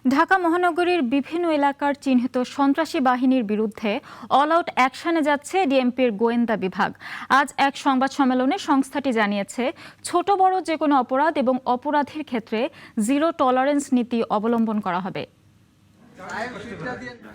ঢাকা মহানগরীর বিভিন্ন এলাকার চিহ্নিত সন্ত্রাসী বাহিনীর বিরুদ্ধে অল আউট অ্যাকশনে যাচ্ছে ডিএমপির গোয়েন্দা বিভাগ। আজ এক সংবাদ সম্মেলনে সংস্থাটি জানিয়েছে, ছোট বড় যে কোনো অপরাধ এবং অপরাধীর ক্ষেত্রে জিরো টলারেন্স নীতি অবলম্বন করা হবে।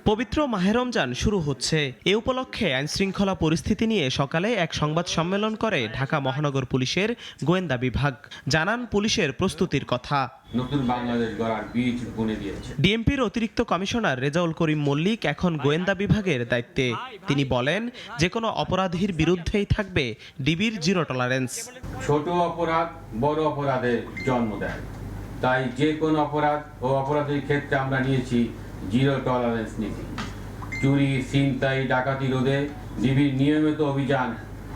পবিত্র মাহে রমজান শুরু হচ্ছে। এ উপলক্ষে আইনশৃঙ্খলা পরিস্থিতি নিয়ে সকালে এক সংবাদ সম্মেলন করে ঢাকা মহানগর পুলিশের গোয়েন্দা বিভাগ। জানান পুলিশের প্রস্তুতির কথা। নতুন বাংলাদেশ গড়ার বীজ বুনে দিয়েছে। ডিএমপির অতিরিক্ত কমিশনার রেজাউল করিম মল্লিক এখন গোয়েন্দা বিভাগের দায়িত্বে। তিনি বলেন, যে কোনো অপরাধীর বিরুদ্ধেই থাকবে ডিবির জিরো টলারেন্স। ছোট অপরাধ বড় অপরাধের জন্ম দেয়, তাই যে কোনো অপরাধ ও অপরাধের ক্ষেত্রে আমরা নিয়েছি জিরো টলারেন্স নীতি। চুরি, ছিনতাই, ডাকাতি রোধে ডিবির নিয়মিত অভিযান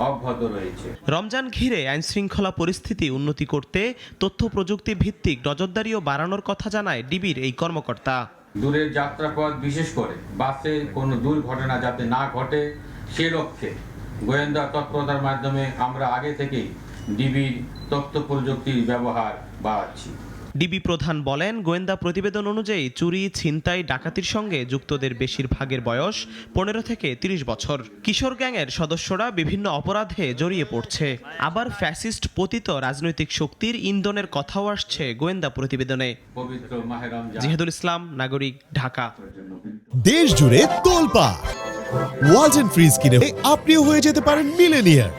অব্যাহত রয়েছে। রমজান ঘিরে আইনশৃঙ্খলা পরিস্থিতি উন্নতি করতে তথ্য প্রযুক্তি ভিত্তিক নজরদারিও বাড়ানোর কথা জানায় ডিবির এই কর্মকর্তা। দূরের যাত্রাপথ, বিশেষ করে বাসে কোনো দুর্ঘটনা যাতে না ঘটে সে লক্ষ্যে গোয়েন্দা তৎপরতার মাধ্যমে আমরা আগে থেকেই ডিবির তথ্য প্রযুক্তির ব্যবহার বাড়াচ্ছি। ডিবি প্রধান বলেন, গোয়েন্দা প্রতিবেদন অনুযায়ী চুরি, ছিনতাই, ডাকাতির সঙ্গে যুক্তদের বেশিরভাগের বয়স 15 থেকে 30 বছর। কিশোর গ্যাংয়ের সদস্যরা বিভিন্ন অপরাধে জড়িয়ে পড়ছে। আবার ফ্যাসিস্ট পতিত রাজনৈতিক শক্তির ইন্ধনের কথাও আসছে গোয়েন্দা প্রতিবেদনে। পবিত্র মাহে রমজান। জিহাদুল ইসলাম, নাগরিক, ঢাকা। দেশ জুড়ে তোলপাড় ওয়ালটন ফ্রিজ কিনে আপনিও হয়ে যেতে পারেন মিলেনিয়ার।